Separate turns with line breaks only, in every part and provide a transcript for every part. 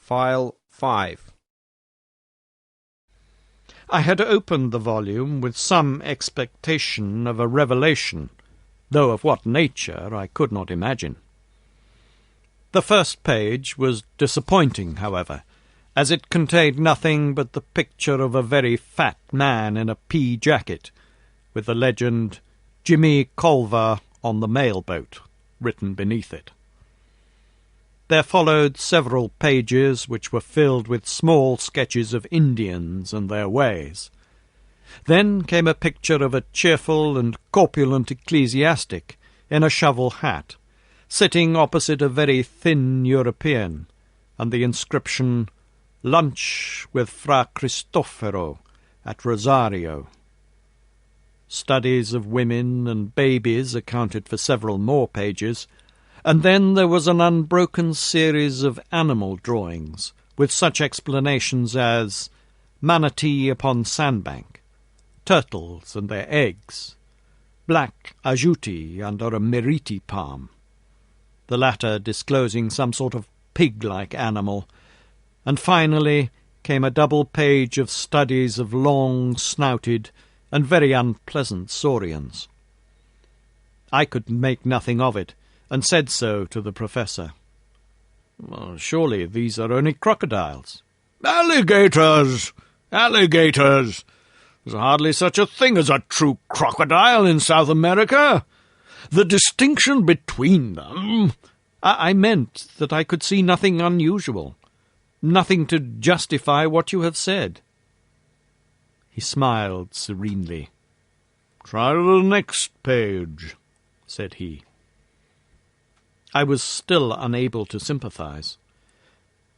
File 5.
I had opened the volume with some expectation of a revelation, though of what nature I could not imagine. The first page was disappointing, however, as it contained nothing but the picture of a very fat man in a pea jacket, with the legend, "Jimmy Culver on the mail boat," written beneath it. There followed several pages which were filled with small sketches of Indians and their ways. Then came a picture of a cheerful and corpulent ecclesiastic in a shovel hat, sitting opposite a very thin European, and the inscription, "Lunch with Fra Cristoforo at Rosario." Studies of women and babies accounted for several more pages, and then there was an unbroken series of animal drawings, with such explanations as manatee upon sandbank, turtles and their eggs, black ajuti under a meriti palm, the latter disclosing some sort of pig-like animal, and finally came a double page of studies of long-snouted and very unpleasant saurians. I could make nothing of it, and said so to the professor. "Well, surely these are only crocodiles."
"Alligators! Alligators! There's hardly such a thing as a true crocodile in South America. The distinction between them—"
I meant that I could see nothing unusual, nothing to justify what you have said." He smiled serenely.
"Try the next page," said he.
I was still unable to sympathize.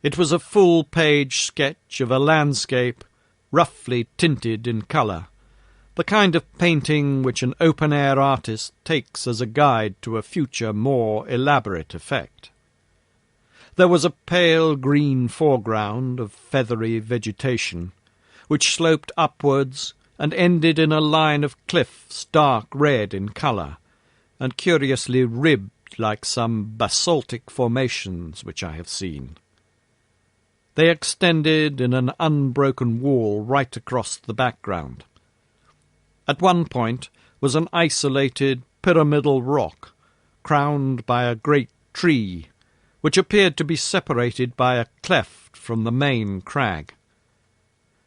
It was a full-page sketch of a landscape, roughly tinted in colour, the kind of painting which an open-air artist takes as a guide to a future more elaborate effect. There was a pale green foreground of feathery vegetation, which sloped upwards and ended in a line of cliffs dark red in colour, and curiously ribbed like some basaltic formations which I have seen. They extended in an unbroken wall right across the background. At one point was an isolated pyramidal rock, crowned by a great tree, which appeared to be separated by a cleft from the main crag.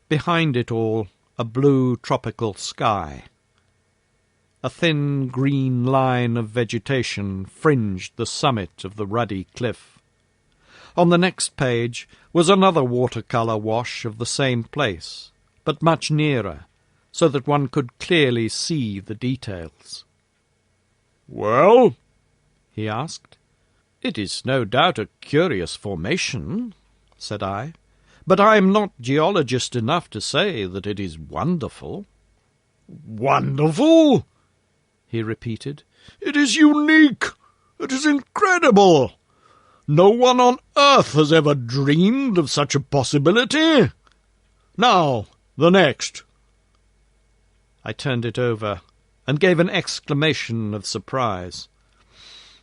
Behind it all, a blue tropical sky. A thin green line of vegetation fringed the summit of the ruddy cliff. On the next page was another watercolour wash of the same place, but much nearer, so that one could clearly see the details.
"Well?"
he asked. "It is no doubt a curious formation," said I, "but I am not geologist enough to say that it is wonderful."
"Wonderful?" he repeated. "It is unique. It is incredible. No one on earth has ever dreamed of such a possibility. Now, the next."
I turned it over and gave an exclamation of surprise.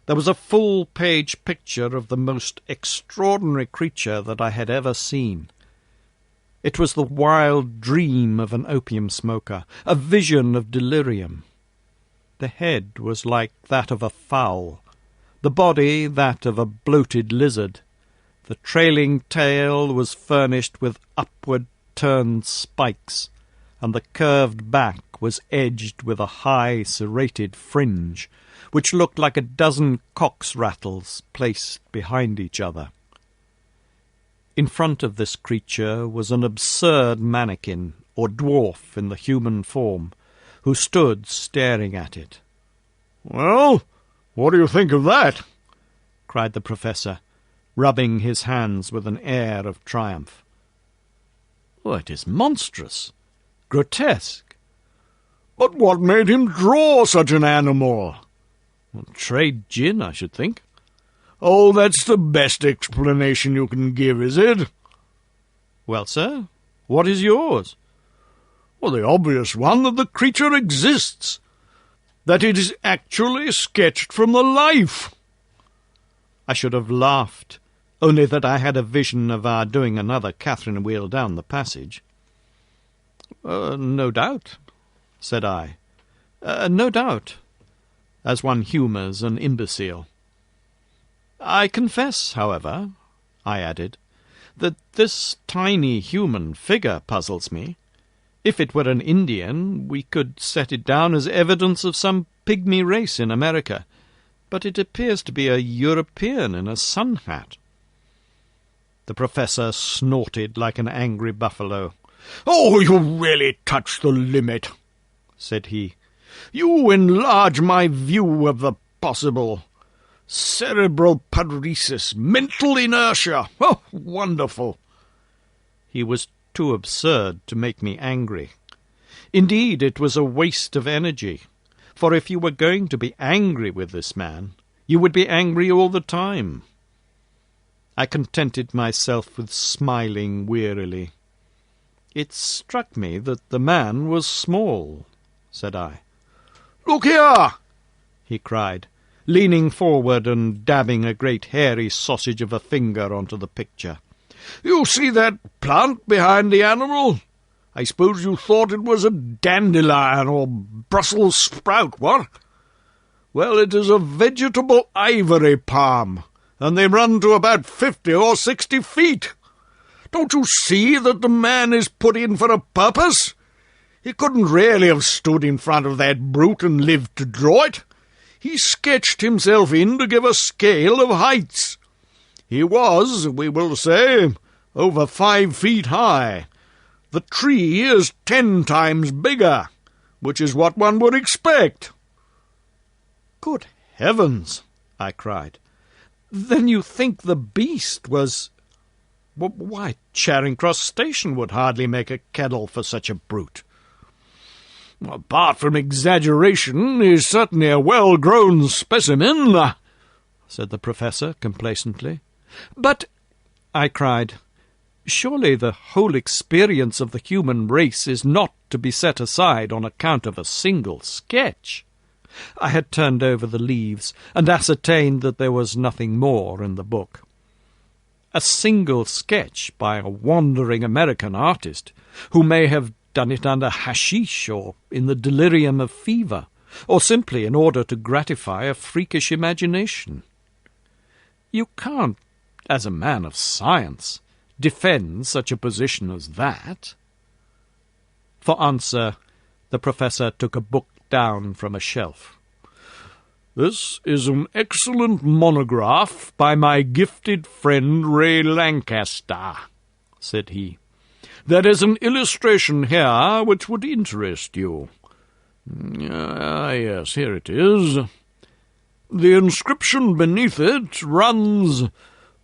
There was a full-page picture of the most extraordinary creature that I had ever seen. It was the wild dream of an opium smoker, a vision of delirium. The head was like that of a fowl, the body that of a bloated lizard. The trailing tail was furnished with upward-turned spikes, and the curved back was edged with a high serrated fringe, which looked like a dozen cock's rattles placed behind each other. In front of this creature was an absurd mannequin, or dwarf in the human form, who stood staring at it.
"Well, what do you think of that?"
cried the professor, rubbing his hands with an air of triumph. "Oh, it is monstrous, grotesque."
"But what made him draw such an animal?"
"Trade gin, I should think."
"Oh, that's the best explanation you can give, is it?"
"Well, sir, what is yours?"
"Well, the obvious one that the creature exists, that it is actually sketched from the life."
I should have laughed only that I had a vision of our doing another Catherine wheel down the passage. No doubt, said I. No doubt, as one humours an imbecile. I confess, however, I added, that this tiny human figure puzzles me. If it were an Indian, we could set it down as evidence of some pygmy race in America, but it appears to be a European in a sun hat. The professor snorted like an angry buffalo.
"Oh, you really touch the limit," said he. "You enlarge my view of the possible. Cerebral paresis, mental inertia. Oh, wonderful!"
He was too absurd to make me angry. Indeed, it was a waste of energy, for if you were going to be angry with this man, you would be angry all the time. I contented myself with smiling wearily. It struck me that the man was small, said I.
"Look here!"
he cried, leaning forward and dabbing a great hairy sausage of a finger onto the picture.
"You see that plant behind the animal? I suppose you thought it was a dandelion or Brussels sprout, what? Well, it is a vegetable ivory palm, and they run to about 50 or 60 feet. Don't you see that the man is put in for a purpose? He couldn't really have stood in front of that brute and lived to draw it. He sketched himself in to give a scale of heights. He was, we will say, over 5 feet high. The tree is 10 times bigger, which is what one would expect."
"Good heavens!" I cried. "Then you think the beast was— Why, Charing Cross Station would hardly make a kennel for such a brute."
"Apart from exaggeration, he's certainly a well-grown specimen,"
said the professor complacently. "But," I cried, "surely the whole experience of the human race is not to be set aside on account of a single sketch." I had turned over the leaves and ascertained that there was nothing more in the book. A single sketch by a wandering American artist, who may have done it under hashish or in the delirium of fever, or simply in order to gratify a freakish imagination. You can't, as a man of science, defend such a position as that. For answer, the professor took a book down from a shelf.
"This is an excellent monograph by my gifted friend Ray Lancaster," said he. "There is an illustration here which would interest you. Yes, here it is. The inscription beneath it runs,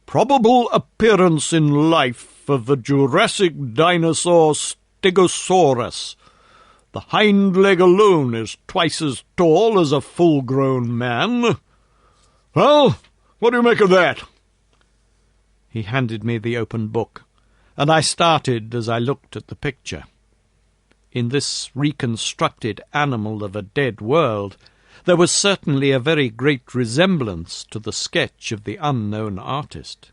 'Probable appearance in life of the Jurassic dinosaur Stegosaurus. The hind leg alone is twice as tall as a full-grown man.' Well, what do you make of that?"
He handed me the open book, and I started as I looked at the picture. In this reconstructed animal of a dead world, there was certainly a very great resemblance to the sketch of the unknown artist.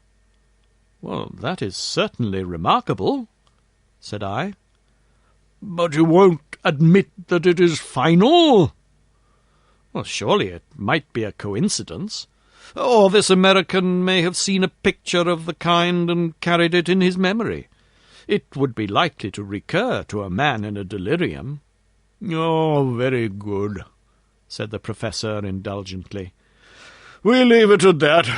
"Well, that is certainly remarkable," said I.
"But you won't admit that it is final?"
"Well, surely it might be a coincidence. Or this American may have seen a picture of the kind and carried it in his memory. It would be likely to recur to a man in a delirium."
"Oh, very good," said the professor indulgently. "We leave it at that.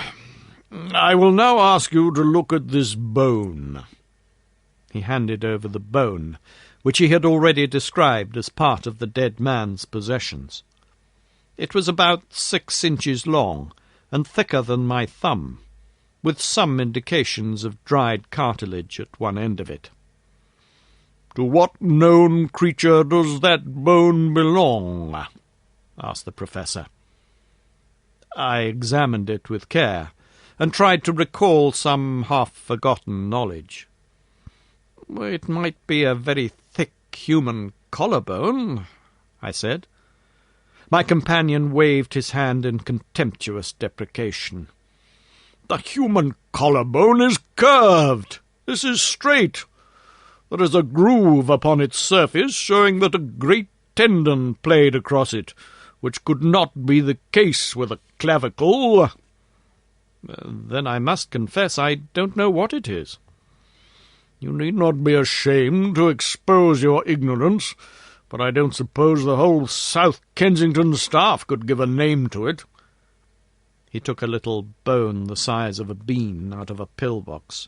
I will now ask you to look at this bone."
He handed over the bone, which he had already described as part of the dead man's possessions. It was about 6 inches long, and thicker than my thumb, with some indications of dried cartilage at one end of it.
"To what known creature does that bone belong?" asked the professor.
I examined it with care, and tried to recall some half-forgotten knowledge. "It might be a very thick human collarbone," I said. My companion waved his hand in contemptuous deprecation.
The human collarbone is curved. This is straight. There is a groove upon its surface showing that a great tendon played across it, which could not be the case with a clavicle.
Then I must confess I don't know what it is.
You need not be ashamed to expose your ignorance, but I don't suppose the whole South Kensington staff could give a name to it.
He took a little bone the size of a bean out of a pillbox.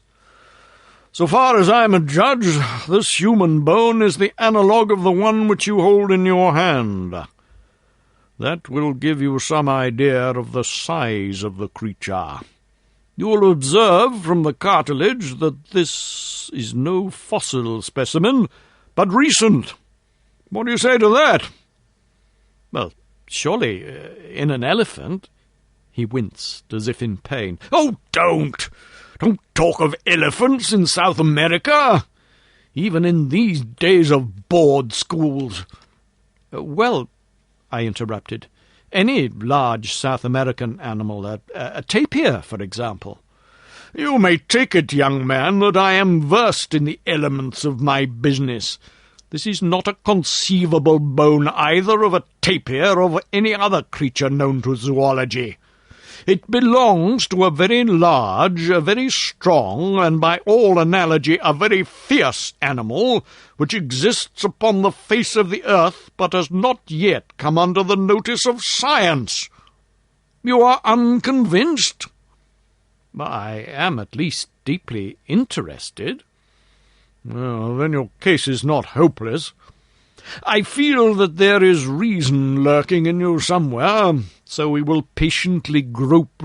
So far as I am a judge, this human bone is the analogue of the one which you hold in your hand. That will give you some idea of the size of the creature. You will observe from the cartilage that this is no fossil specimen, but recent. What do you say to that?
Well, surely in an elephant. He winced as if in pain.
Oh, don't! Don't talk of elephants in South America, even in these days of board schools.
Well, I interrupted, any large South American animal, a tapir, for example.
You may take it, young man, that I am versed in the elements of my business. This is not a conceivable bone either of a tapir or of any other creature known to zoology. It belongs to a very large, a very strong, and by all analogy a very fierce animal, which exists upon the face of the earth, but has not yet come under the notice of science. You are unconvinced?
I am at least deeply interested.
Well, then your case is not hopeless. I feel that there is reason lurking in you somewhere, so we will patiently grope